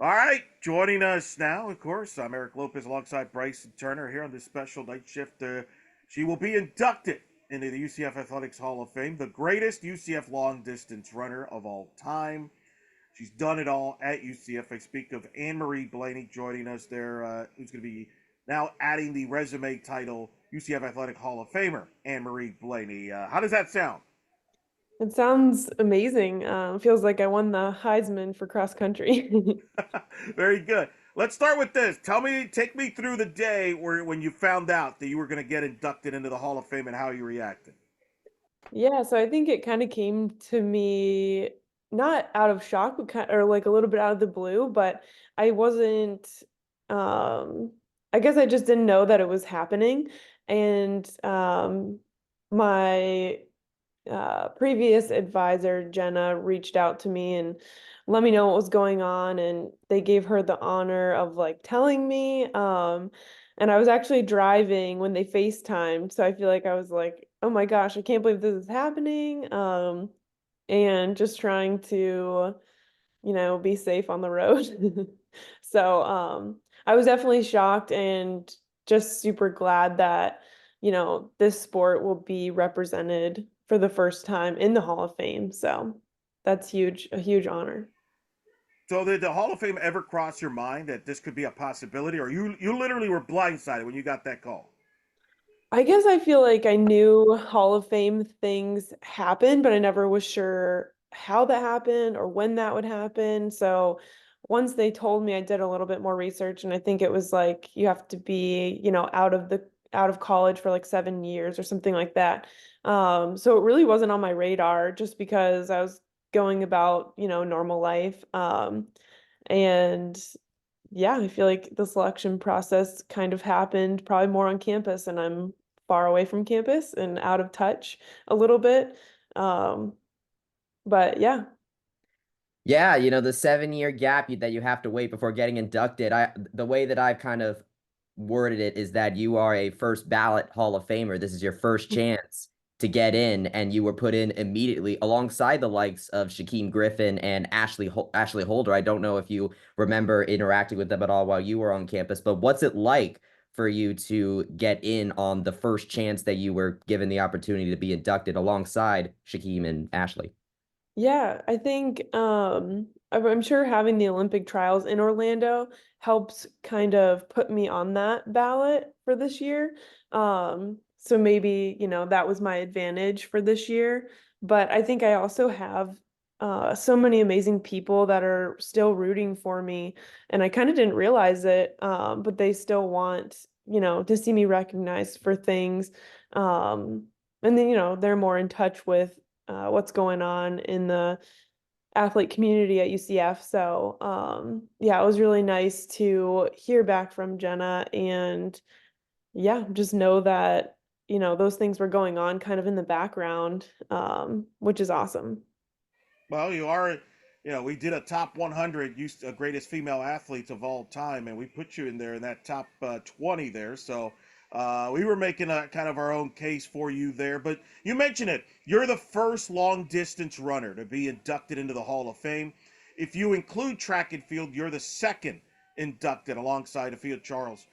All right, joining us now, of course, I'm Eric Lopez alongside Bryson Turner here on this special night shift. She will be inducted into the UCF Athletics Hall of Fame, the greatest UCF long distance runner of all time. She's done it all at UCF. I speak of Anne-Marie Blaney joining us there, who's going to be now adding the resume title UCF Athletic Hall of Famer, Anne-Marie Blaney. How does that sound? It sounds amazing. Feels like I won the Heisman for cross country. Very good. Let's start with this. Take me through the day when you found out that you were going to get inducted into the Hall of Fame and how you reacted. Yeah, so I think it kind of came to me not out of shock, but or like a little bit out of the blue, but I wasn't, um, I guess I just didn't know that it was happening. And my previous advisor, Jenna, reached out to me and let me know what was going on. And they gave her the honor of like telling me. And I was actually driving when they FaceTimed. So I feel like I was like, oh my gosh, I can't believe this is happening. And just trying to, be safe on the road. So I was definitely shocked and just super glad that, this sport will be represented for the first time in the Hall of Fame. So that's huge, a huge honor. So did the Hall of Fame ever cross your mind that this could be a possibility, or you literally were blindsided when you got that call? I guess I feel like I knew Hall of Fame things happened, but I never was sure how that happened or when that would happen. So once they told me, I did a little bit more research, and I think it was like you have to be, out of college for like 7 years or something like that. So it really wasn't on my radar just because I was going about, normal life. And yeah, I feel like the selection process kind of happened probably more on campus, and I'm far away from campus and out of touch a little bit. Um, but yeah. Yeah, the 7 year gap that you have to wait before getting inducted. The way that I've kind of worded it is that you are a first ballot Hall of Famer. This is your first chance to get in, and you were put in immediately alongside the likes of Shaquem Griffin and Ashley Holder. I don't know if you remember interacting with them at all while you were on campus, but what's it like for you to get in on the first chance that you were given the opportunity to be inducted alongside Shaquem and Ashley? Yeah, I think I'm sure having the Olympic trials in Orlando helps kind of put me on that ballot for this year. So maybe, that was my advantage for this year. But I think I also have so many amazing people that are still rooting for me, and I kind of didn't realize it, but they still want, to see me recognized for things. Um, and then, they're more in touch with what's going on in the athlete community at UCF. So, yeah, it was really nice to hear back from Jenna and yeah, just know that, those things were going on kind of in the background, which is awesome. Well, we did a top 100 greatest female athletes of all time, and we put you in there in that top 20 there. So we were making a kind of our own case for you there. But you mentioned it. You're the first long distance runner to be inducted into the Hall of Fame. If you include track and field, you're the second inducted alongside Afia Charles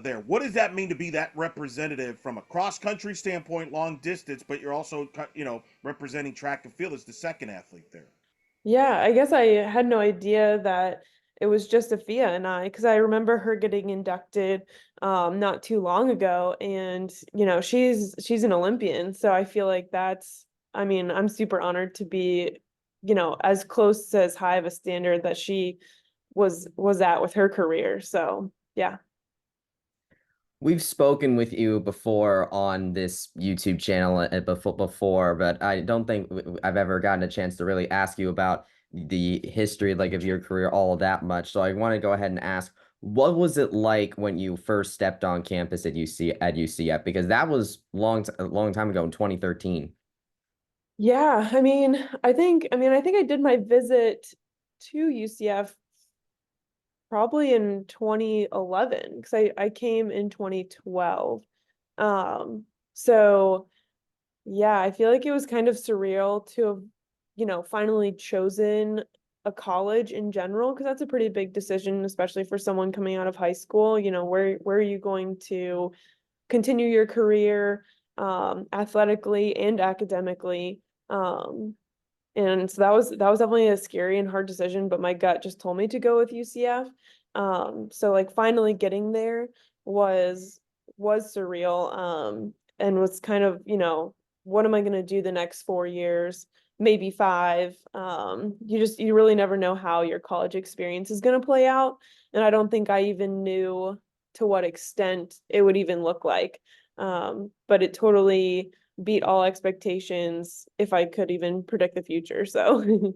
there. What does that mean to be that representative from a cross country standpoint, long distance, but you're also, representing track and field as the second athlete there? Yeah, I guess I had no idea that it was just Afia and I, because I remember her getting inducted not too long ago, and she's an Olympian, so I feel like I mean, I'm super honored to be, as close to as high of a standard that she was at with her career. So yeah. We've spoken with you before on this YouTube channel before, but I don't think I've ever gotten a chance to really ask you about the history like of your career all that much. So I want to go ahead and ask, what was it like when you first stepped on campus at UCF? Because that was a long time ago in 2013. Yeah, I think I did my visit to UCF probably in 2011 because I came in 2012. So yeah, I feel like it was kind of surreal to have, finally chosen a college in general, because that's a pretty big decision, especially for someone coming out of high school. You know, where are you going to continue your career, athletically and academically? And so that was definitely a scary and hard decision, but my gut just told me to go with UCF. So like finally getting there was was surreal. And was kind of, you know, what am I gonna do the next 4 years, maybe five? You really never know how your college experience is gonna play out. And I don't think I even knew to what extent it would even look like. But it totally beat all expectations if I could even predict the future. So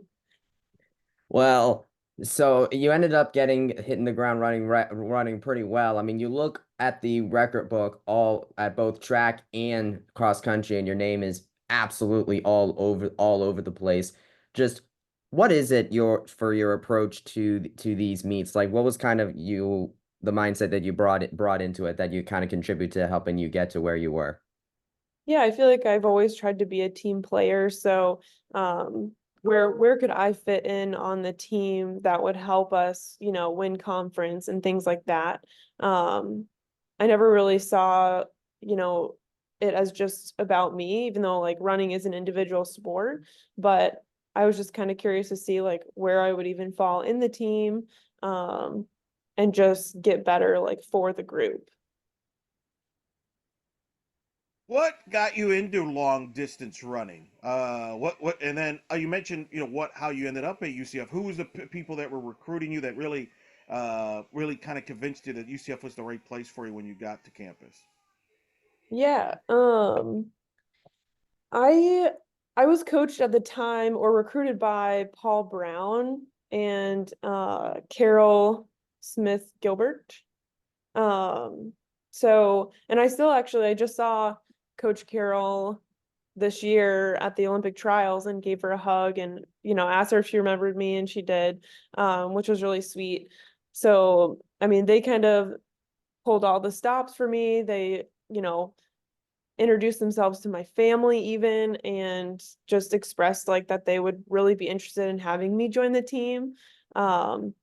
Well, so you ended up hitting the ground running pretty well. I mean, you look at the record book all at both track and cross country, and your name is absolutely all over the place. Just what is it your approach to these meets? Like, what was kind of the mindset that you brought into it that you kind of contribute to helping you get to where you were? yeah, I feel like I've always tried to be a team player. So um where could I fit in on the team that would help us, you know, win conference and things like that. Um I never really saw, you know, it as just about me, even though like running is an individual sport, but I was just kind of curious to see like where I would even fall in the team, um, and just get better like for the group. What got you into long distance running? What, and then you mentioned, how you ended up at UCF. Who was the people that were recruiting you that really kind of convinced you that UCF was the right place for you when you got to campus? Yeah, I I was coached at the time or recruited by Paul Brown and Carol Smith Gilbert. Um, so, and I still actually, I just saw Coach Carroll this year at the Olympic trials and gave her a hug and, you know, asked her if she remembered me, and she did, which was really sweet. So, I mean, they kind of pulled all the stops for me. They, you know, introduced themselves to my family even, and just expressed like that they would really be interested in having me join the team. Um,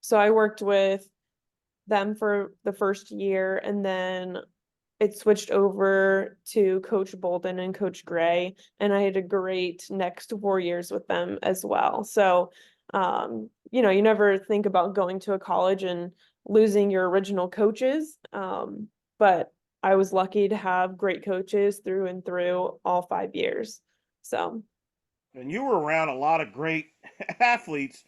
so I worked with them for the first year, and then it switched over to Coach Bolden and Coach Gray, and I had a great next 4 years with them as well. So, you know, you never think about going to a college and losing your original coaches, but I was lucky to have great coaches through and through all 5 years. So. And you were around a lot of great athletes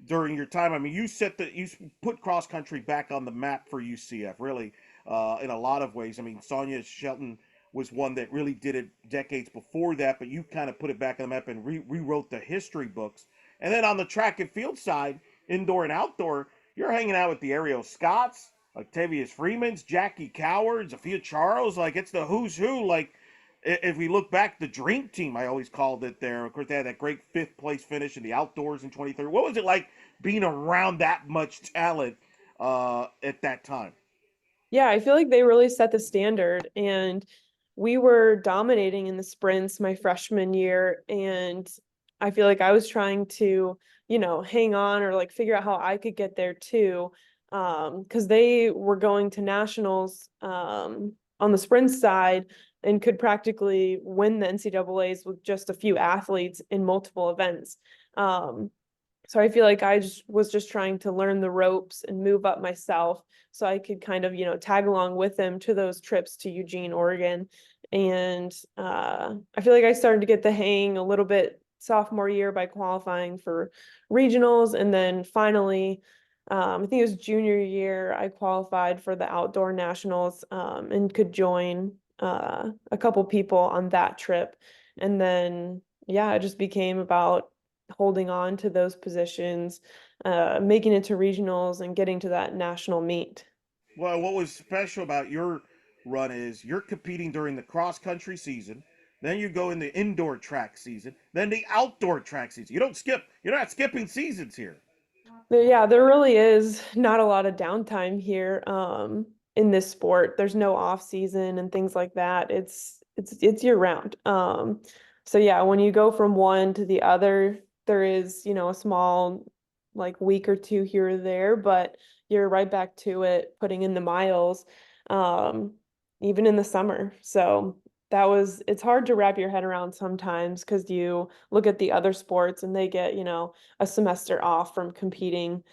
during your time. I mean, you put cross country back on the map for UCF, really, in a lot of ways. I mean, Sonia Shelton was one that really did it decades before that, but you kind of put it back on the map and rewrote the history books. And then on the track and field side, indoor and outdoor, you're hanging out with the Ariel Scotts, Octavius Freemans, Jackie Cowards, Sophia Charles. Like, it's the who's who. Like, if we look back, the dream team, I always called it there. Of course, they had that great fifth place finish in the outdoors in 2030. What was it like being around that much talent at that time? Yeah, I feel like they really set the standard, and we were dominating in the sprints my freshman year, and I feel like I was trying to, you know, hang on or like figure out how I could get there too. Because they were going to nationals on the sprint side and could practically win the NCAAs with just a few athletes in multiple events. Um, so I feel like I was just trying to learn the ropes and move up myself so I could kind of, you know, tag along with them to those trips to Eugene, Oregon. And I feel like I started to get the hang a little bit sophomore year by qualifying for regionals. And then finally, I think it was junior year, I qualified for the outdoor nationals, and could join a couple people on that trip. And then, yeah, it just became about holding on to those positions, making it to regionals and getting to that national meet. Well, what was special about your run is you're competing during the cross country season. Then you go in the indoor track season, then the outdoor track season. You don't skip. You're not skipping seasons here. Yeah, there really is not a lot of downtime here, in this sport. There's no off season and things like that. It's year round. So yeah, when you go from one to the other, there is, a small like week or two here or there, but you're right back to it, putting in the miles, um, even in the summer. So it's hard to wrap your head around sometimes because you look at the other sports and they get, a semester off from competing,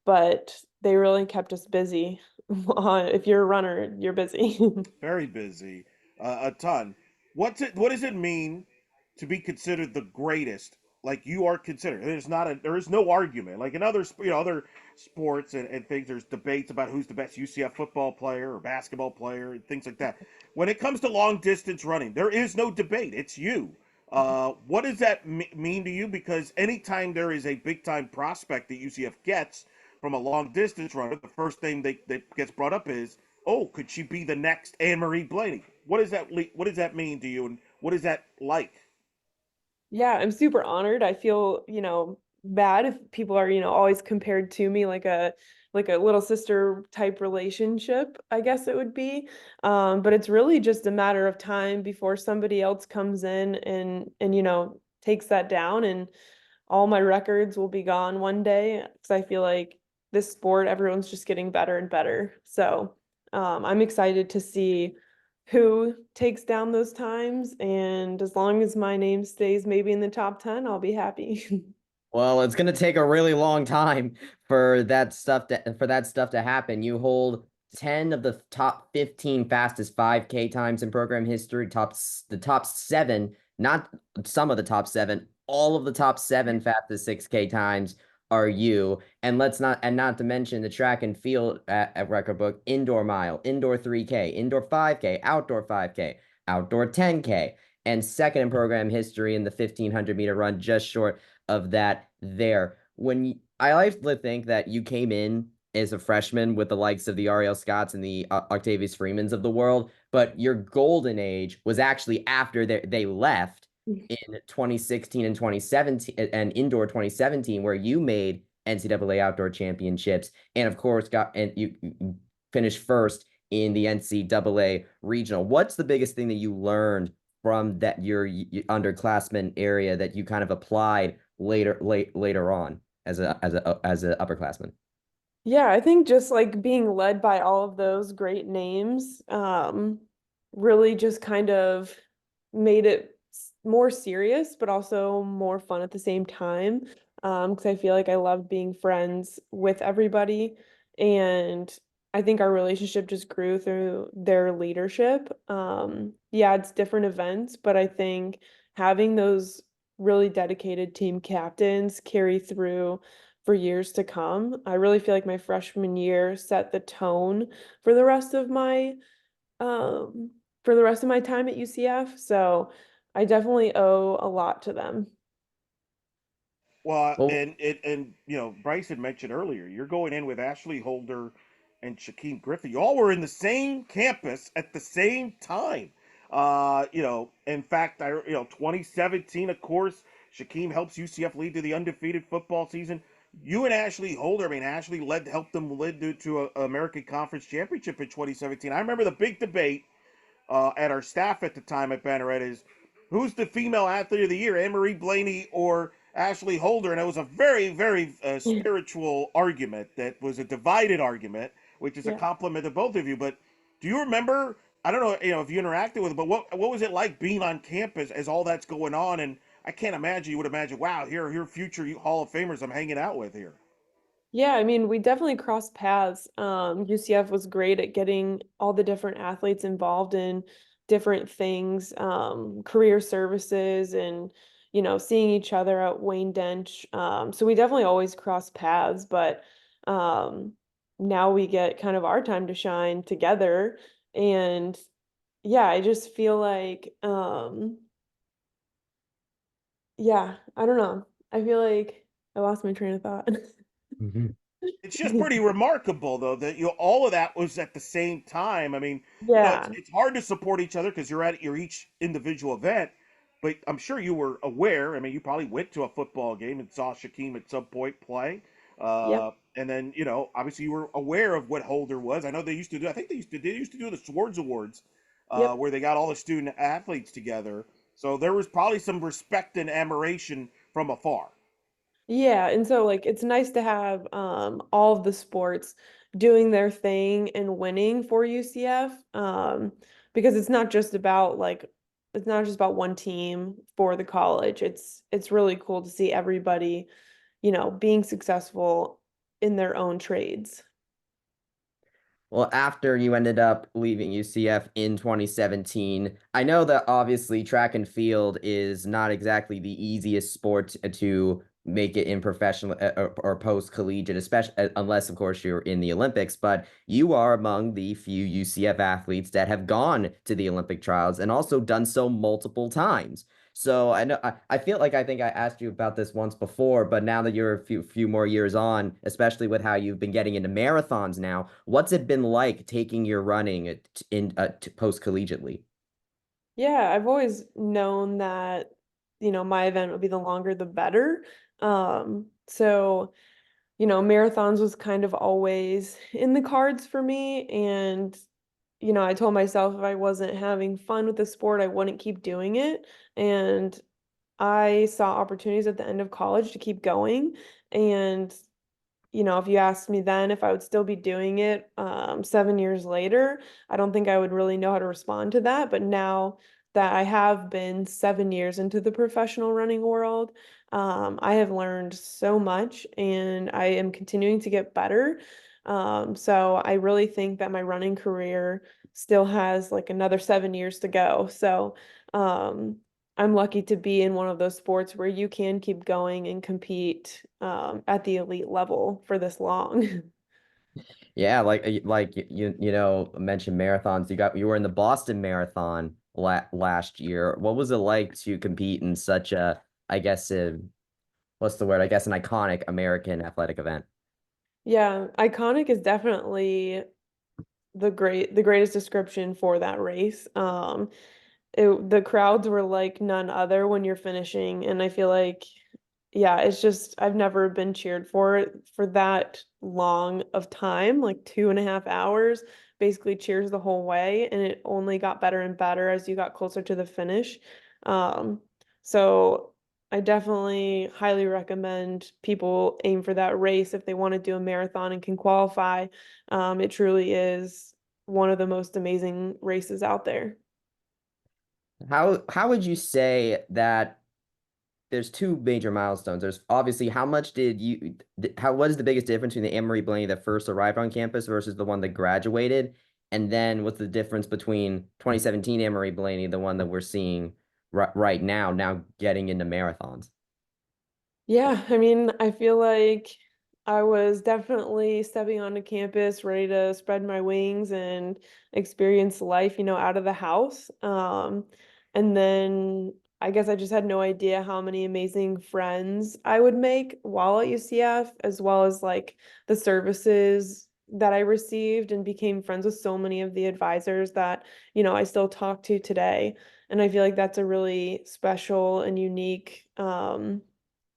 but they really kept us busy. If you're a runner, you're busy. Very busy, a ton. What does it mean to be considered the greatest? Like you are considered. There is no argument. Like in other other sports and things, there's debates about who's the best UCF football player or basketball player and things like that. When it comes to long distance running, there is no debate. It's you. What does that mean to you? Because anytime there is a big time prospect that UCF gets from a long distance runner, the first thing that gets brought up is, oh, could she be the next Anne-Marie Blaney? What does that mean to you, and what is that like? Yeah, I'm super honored. I feel, bad if people are, always compared to me like a little sister type relationship, I guess it would be. But it's really just a matter of time before somebody else comes in and takes that down, and all my records will be gone one day because I feel like this sport, everyone's just getting better and better. So, I'm excited to see who takes down those times. And as long as my name stays maybe in the top 10, I'll be happy. Well, it's gonna take a really long time for that stuff to happen. You hold 10 of the top 15 fastest 5K times in program history, the top seven, not some of the top seven, all of the top seven fastest 6K times are you. And not to mention the track and field at record book, indoor mile, indoor 3K, indoor 5K, outdoor 5K, outdoor 10K, and second in program history in the 1500-meter run, just short of that there. I like to think that you came in as a freshman with the likes of the Ariel Scotts and the Octavius Freemans of the world, but your golden age was actually after they left in 2016 and 2017 and indoor 2017, where you made NCAA outdoor championships and of course you finished first in the NCAA regional. What's the biggest thing that you learned from your underclassmen area that you kind of applied later on as a upperclassman? Yeah, I think just like being led by all of those great names, really just kind of made it more serious, but also more fun at the same time. Because I feel like I loved being friends with everybody, and I think our relationship just grew through their leadership. Yeah, it's different events, but I think having those really dedicated team captains carry through for years to come. I really feel like my freshman year set the tone for the rest of my um time at UCF. So I definitely owe a lot to them. Well, Well, and Bryson mentioned earlier, you're going in with Ashley Holder and Shaquem Griffith. You all were in the same campus at the same time. In fact, 2017, of course, Shaquem helps UCF lead to the undefeated football season. You and Ashley Holder, I mean, Ashley helped them lead to a American Conference Championship in 2017. I remember the big debate at our staff at the time at Banneret is who's the female athlete of the year, Anne-Marie Blaney or Ashley Holder? And it was a very, very spiritual argument that was a divided argument, which is a Yeah. compliment to both of you. But do you remember? I don't know, if you interacted with it, but what was it like being on campus as all that's going on? And I can't imagine you would imagine, wow, here future Hall of Famers I'm hanging out with here. Yeah, I mean, we definitely crossed paths. UCF was great at getting all the different athletes involved in different things, career services and, seeing each other at Wayne Dench. So we definitely always crossed paths, but um, now we get kind of our time to shine together. And yeah, I just feel like, yeah, I don't know. I feel like I lost my train of thought. It's just pretty remarkable, though, that all of that was at the same time. I mean, Yeah. it's hard to support each other because you're at your each individual event, but I'm sure you were aware. I mean, you probably went to a football game and saw Shaquem at some point play, Yep. and then obviously you were aware of what Holder was. I know they used to do. I think they used to do the Swords Awards, Yep. where they got all the student athletes together. So there was probably some respect and admiration from afar. Yeah, and so like it's nice to have all of the sports doing their thing and winning for UCF, because it's not just about one team for the college. It's really cool to see everybody, being successful in their own trades. Well, after you ended up leaving UCF in 2017, I know that obviously track and field is not exactly the easiest sport to make it in professional or post collegiate, especially unless, of course, you're in the Olympics. But you are among the few UCF athletes that have gone to the Olympic trials and also done so multiple times. So I know I feel like I think I asked you about this once before, but now that you're a few more years on, especially with how you've been getting into marathons now, what's it been like taking your running in post collegiately? Yeah, I've always known that, my event would be the longer the better. So marathons was kind of always in the cards for me. And, I told myself if I wasn't having fun with the sport, I wouldn't keep doing it. And I saw opportunities at the end of college to keep going. And if you asked me then if I would still be doing it 7 years later, I don't think I would really know how to respond to that. But now that I have been 7 years into the professional running world, I have learned so much and I am continuing to get better. So I really think that my running career still has like another 7 years to go. So um, I'm lucky to be in one of those sports where you can keep going and compete at the elite level for this long. Yeah, like you know mentioned marathons. You were in the Boston Marathon last year. What was it like to compete in such a, I guess, what's the word? I guess an iconic American athletic event. Yeah, iconic is definitely the greatest description for that race. The crowds were like none other when you're finishing, and I feel like, yeah, it's just I've never been cheered for it for that long of time, like 2.5 hours, basically cheers the whole way, and it only got better and better as you got closer to the finish. Um, so I definitely highly recommend people aim for that race if they want to do a marathon and can qualify. It truly is one of the most amazing races out there. How would you say that there's two major milestones? There's obviously how much did you how what is the biggest difference between the Anne-Marie Blaney that first arrived on campus versus the one that graduated? And then what's the difference between 2017 Anne-Marie Blaney, the one that we're seeing right now getting into marathons? Yeah, I mean, I feel like I was definitely stepping onto campus, ready to spread my wings and experience life, out of the house. And then I guess I just had no idea how many amazing friends I would make while at UCF, as well as like the services that I received and became friends with so many of the advisors that, I still talk to today. And I feel like that's a really special and unique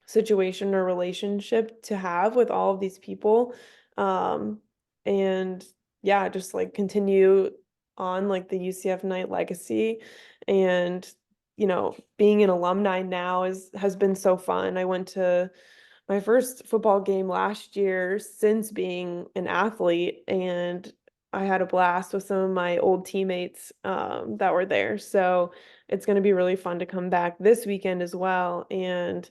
situation or relationship to have with all of these people. Um, and yeah, just like continue on like the UCF Knight legacy. And, being an alumni now has been so fun. I went to my first football game last year since being an athlete, and I had a blast with some of my old teammates that were there. So it's going to be really fun to come back this weekend as well and,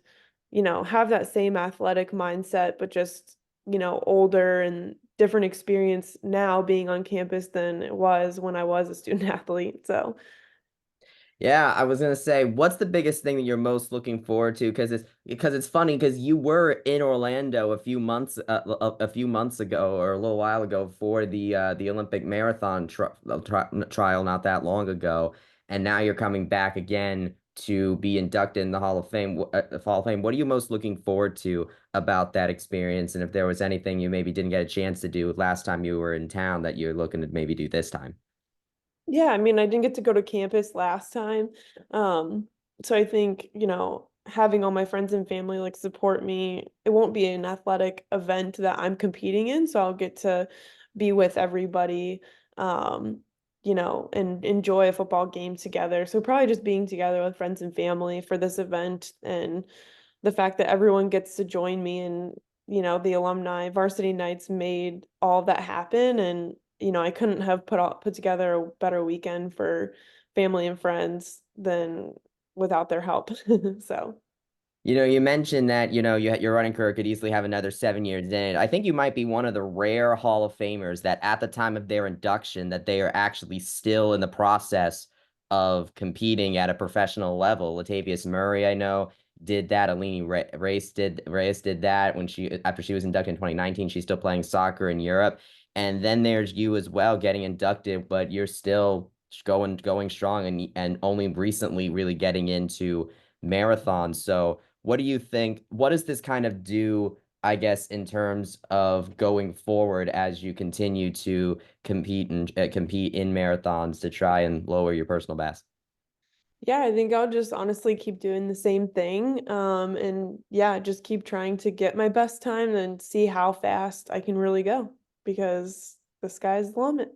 have that same athletic mindset, but just, older and different experience now being on campus than it was when I was a student athlete. So Yeah, I was gonna say, what's the biggest thing that you're most looking forward to? Because it's funny because you were in Orlando a few months ago or a little while ago for the Olympic marathon trial not that long ago, and now you're coming back again to be inducted in the Hall of Fame. Hall of Fame. What are you most looking forward to about that experience? And if there was anything you maybe didn't get a chance to do last time you were in town that you're looking to maybe do this time? yeah, I mean, I didn't get to go to campus last time. Um, so I think, having all my friends and family like support me, it won't be an athletic event that I'm competing in, so I'll get to be with everybody, um, and enjoy a football game together. So probably just being together with friends and family for this event and the fact that everyone gets to join me, and the alumni varsity nights made all of that happen. And I couldn't have put together a better weekend for family and friends than without their help. So You mentioned that, your running career could easily have another 7 years in it. I think you might be one of the rare Hall of Famers that at the time of their induction, that they are actually still in the process of competing at a professional level. Latavius Murray, I know, did that. Alini Reyes did that after she was inducted in 2019. She's still playing soccer in Europe. And then there's you as well getting inducted, but you're still going strong and only recently really getting into marathons. So what do you think? What does this kind of do, I guess, in terms of going forward as you continue to compete in marathons to try and lower your personal best? yeah, I think I'll just honestly keep doing the same thing. And yeah, just keep trying to get my best time and see how fast I can really go, because the sky's the limit.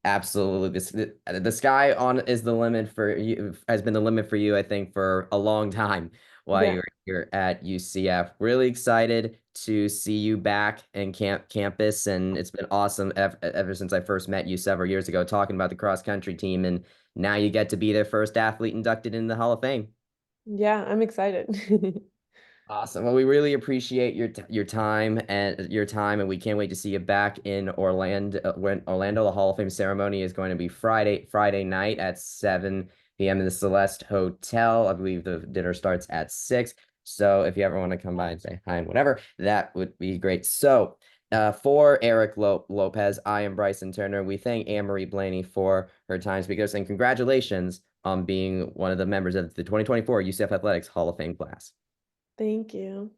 Absolutely. The sky on is the limit for you, has been the limit for you, I think, for a long time while Yeah. you're here at UCF. Really excited to see you back in campus, and it's been awesome ever since I first met you several years ago, talking about the cross country team, and now you get to be their first athlete inducted in the Hall of Fame. Yeah, I'm excited. Awesome. Well, we really appreciate your time, and we can't wait to see you back in Orlando. When Orlando, the Hall of Fame ceremony is going to be Friday night at 7 p.m. in the Celeste Hotel. I believe the dinner starts at 6. So if you ever want to come by and say hi and whatever, that would be great. So for Eric Lopez, I am Bryson Turner. We thank Anne-Marie Blaney for her time speaking to us, and congratulations on being one of the members of the 2024 UCF Athletics Hall of Fame class. Thank you.